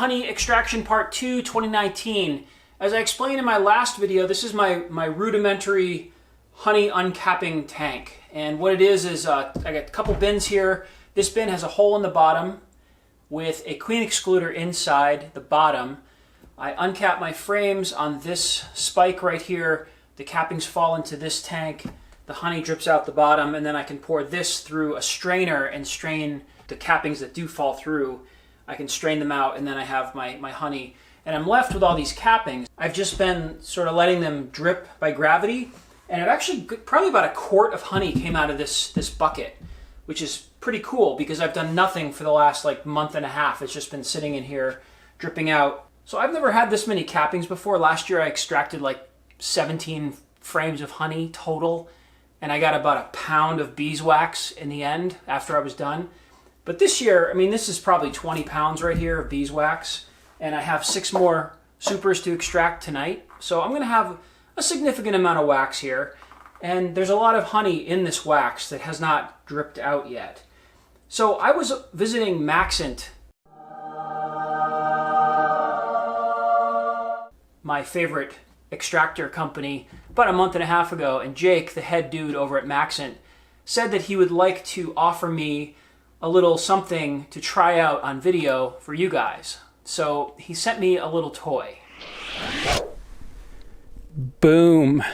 Honey Extraction Part 2 2019. As I explained in my last video, this is my rudimentary honey uncapping tank. And what it is I got a couple bins here. This bin has a hole in the bottom with a queen excluder inside the bottom. I uncap my frames on this spike right here. The cappings fall into this tank. The honey drips out the bottom, and then I can pour this through a strainer and strain the cappings that do fall through. I can strain them out, and then I have my honey. And I'm left with all these cappings. I've just been sort of letting them drip by gravity, and it actually, probably about a quart of honey came out of this bucket, which is pretty cool because I've done nothing for the last month and a half. It's just been sitting in here dripping out. So I've never had this many cappings before. Last year I extracted 17 frames of honey total, and I got about a pound of beeswax in the end after I was done. But this year, I mean, this is probably 20 pounds right here of beeswax, and I have 6 more supers to extract tonight. So I'm gonna have a significant amount of wax here, and there's a lot of honey in this wax that has not dripped out yet. So I was visiting MAXANT, my favorite extractor company, about a month and a half ago, and Jake, the head dude over at MAXANT, said that he would like to offer me a little something to try out on video for you guys. So he sent me a little toy. Boom.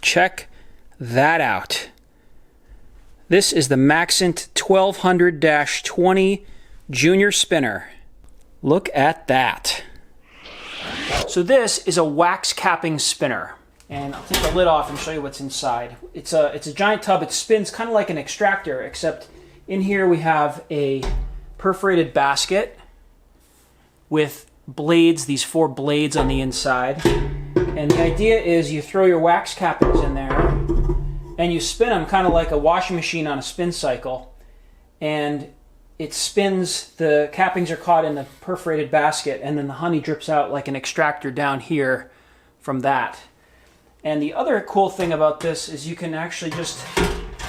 Check that out. This is the MAXANT 1200-20 Junior Spinner. Look at that. So this is a wax capping spinner, and I'll take the lid off and show you what's inside. It's a giant tub. It spins kind of like an extractor, except in here we have a perforated basket with blades, these 4 blades on the inside. And the idea is you throw your wax cappings in there and you spin them kind of like a washing machine on a spin cycle, and it spins. The cappings are caught in the perforated basket, and then the honey drips out like an extractor down here from that. And the other cool thing about this is you can actually just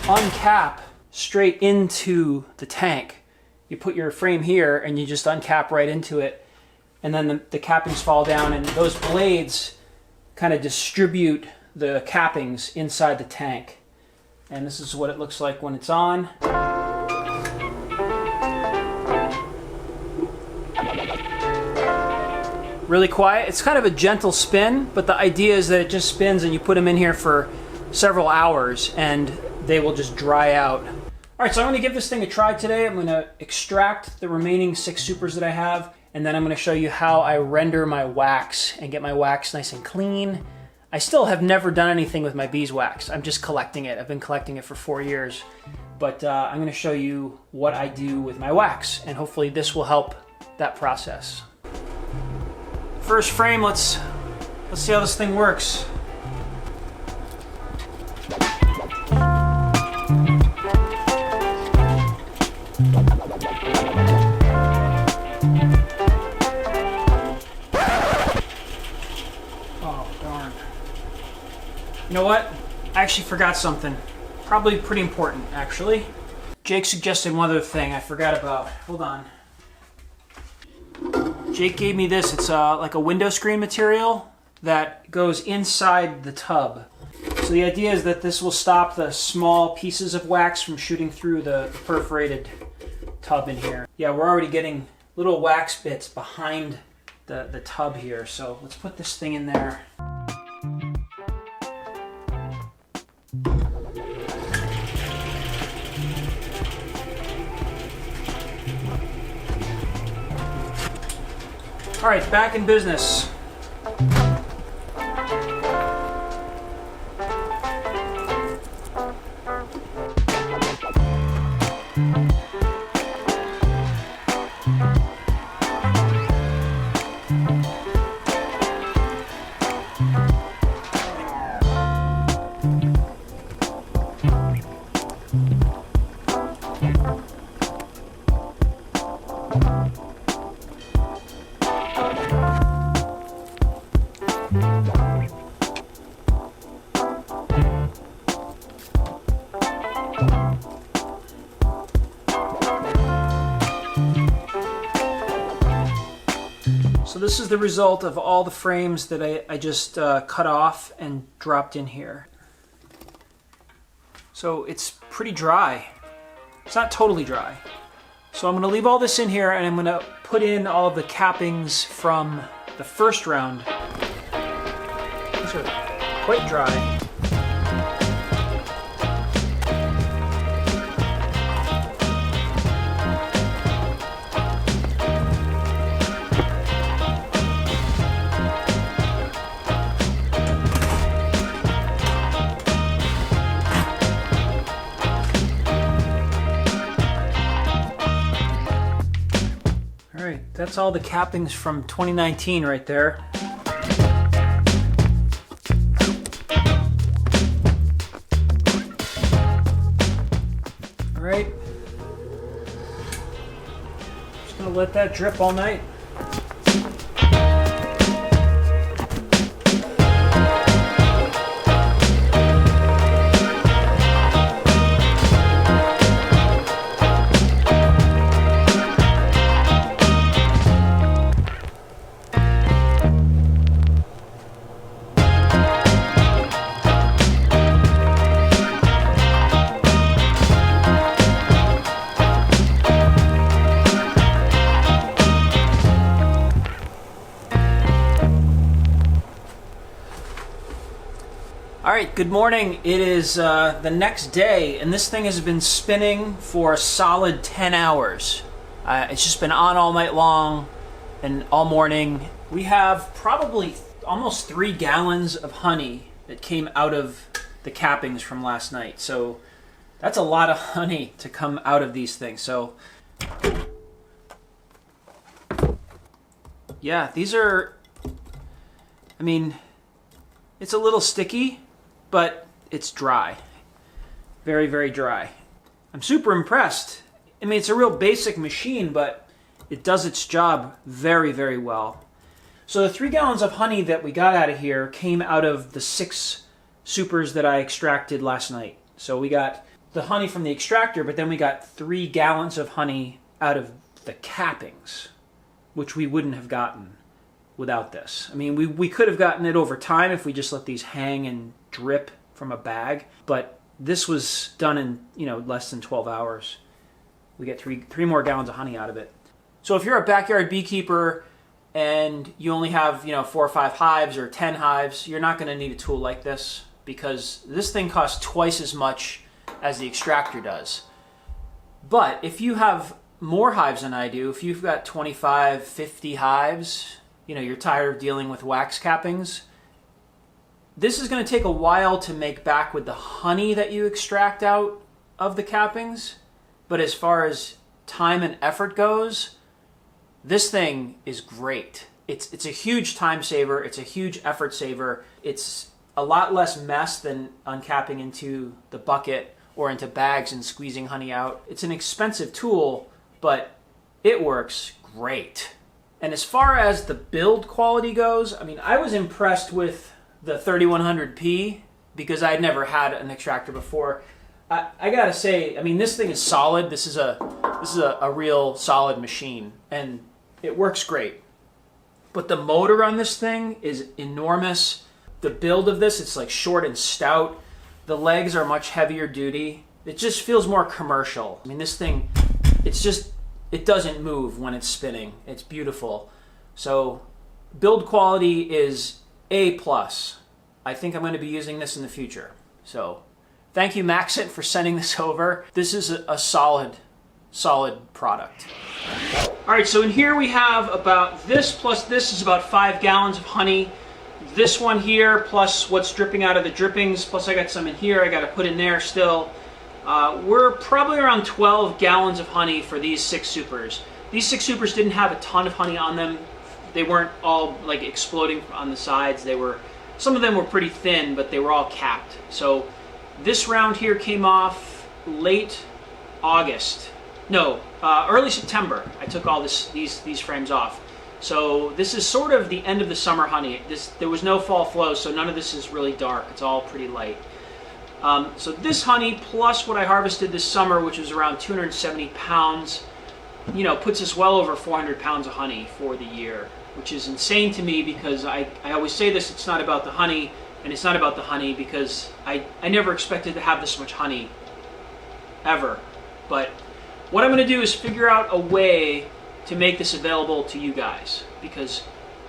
uncap straight into the tank. You put your frame here and you just uncap right into it, and then the cappings fall down, and those blades kind of distribute the cappings inside the tank. And this is what it looks like when it's on. Really quiet. It's kind of a gentle spin, but the idea is that it just spins and you put them in here for several hours and they will just dry out. All right, so I'm going to give this thing a try today. I'm going to extract the remaining 6 supers that I have, and then I'm going to show you how I render my wax and get my wax nice and clean. I still have never done anything with my beeswax. I'm just collecting it. I've been collecting it for 4 years, but I'm going to show you what I do with my wax, and hopefully this will help that process. First frame, let's see how this thing works. Oh, darn. You know what? I actually forgot something. Probably pretty important, actually. Jake suggested one other thing I forgot about. Hold on. Jake gave me this. It's like a window screen material that goes inside the tub. So the idea is that this will stop the small pieces of wax from shooting through the perforated tub in here. Yeah, we're already getting little wax bits behind the tub here. So let's put this thing in there. All right, back in business. So this is the result of all the frames that I just cut off and dropped in here. So it's pretty dry. It's not totally dry. So I'm going to leave all this in here, and I'm going to put in all of the cappings from the first round. These are quite dry. That's all the cappings from 2019 right there. All right. Just gonna let that drip all night. All right, good morning. It is the next day, and this thing has been spinning for a solid 10 hours. It's just been on all night long and all morning. We have probably almost 3 gallons of honey that came out of the cappings from last night. So that's a lot of honey to come out of these things. So yeah, these are, I mean, it's a little sticky, but it's dry. Very, very dry. I'm super impressed. I mean, it's a real basic machine, but it does its job very, very well. So the 3 gallons of honey that we got out of here came out of the 6 supers that I extracted last night. So we got the honey from the extractor, but then we got 3 gallons of honey out of the cappings, which we wouldn't have gotten without this. I mean, we could have gotten it over time if we just let these hang and drip from a bag, but this was done in, less than 12 hours. We get three more gallons of honey out of it. So if you're a backyard beekeeper and you only have, 4 or 5 hives or 10 hives, you're not going to need a tool like this, because this thing costs twice as much as the extractor does. But if you have more hives than I do, if you've got 25, 50 hives, you're tired of dealing with wax cappings, this is going to take a while to make back with the honey that you extract out of the cappings. But as far as time and effort goes, this thing is great. It's a huge time saver. It's a huge effort saver. It's a lot less mess than uncapping into the bucket or into bags and squeezing honey out. It's an expensive tool, but it works great. And as far as the build quality goes, I mean, I was impressed with the 3100P because I'd never had an extractor before. I gotta say, I mean, this thing is solid. This is a real solid machine, and it works great. But the motor on this thing is enormous. The build of this, it's like short and stout. The legs are much heavier duty. It just feels more commercial. I mean, this thing, it doesn't move when it's spinning. It's beautiful. So build quality is A+. I think I'm going to be using this in the future. So thank you, MAXANT, for sending this over. This is a solid product. All right, so in here we have about this plus this is about 5 gallons of honey. This one here plus what's dripping out of the drippings, plus I got some in here I got to put in there still. We're probably around 12 gallons of honey for these 6 supers. These 6 supers didn't have a ton of honey on them. They weren't all like exploding on the sides. Some of them were pretty thin, but they were all capped. So this round here came off late August. No, early September. I took all these frames off. So this is sort of the end of the summer honey. There was no fall flow, so none of this is really dark. It's all pretty light. So this honey plus what I harvested this summer, which was around 270 pounds, puts us well over 400 pounds of honey for the year. which is insane to me because I always say this, it's not about the honey, and it's not about the honey because I never expected to have this much honey, ever. But what I'm going to do is figure out a way to make this available to you guys, because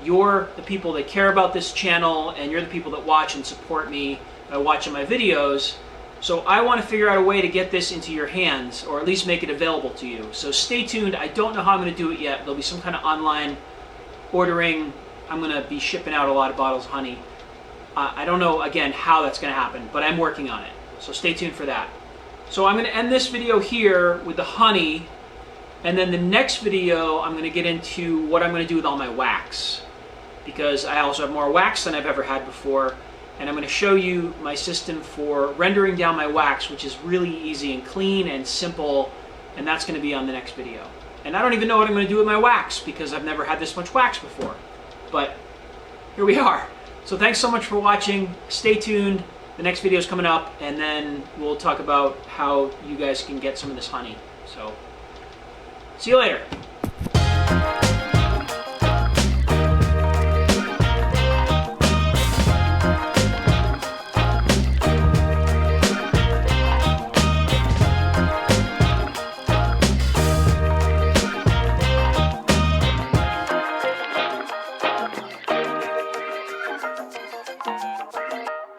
you're the people that care about this channel, and you're the people that watch and support me by watching my videos. So I want to figure out a way to get this into your hands, or at least make it available to you. So stay tuned. I don't know how I'm going to do it yet. There'll be some kind of online ordering. I'm going to be shipping out a lot of bottles of honey. I don't know, again, how that's going to happen, but I'm working on it. So stay tuned for that. So I'm going to end this video here with the honey, and then the next video I'm going to get into what I'm going to do with all my wax, because I also have more wax than I've ever had before, and I'm going to show you my system for rendering down my wax, which is really easy and clean and simple, and that's going to be on the next video. And I don't even know what I'm going to do with my wax, because I've never had this much wax before, but here we are. So thanks so much for watching. Stay tuned. The next video is coming up, and then we'll talk about how you guys can get some of this honey. So, see you later.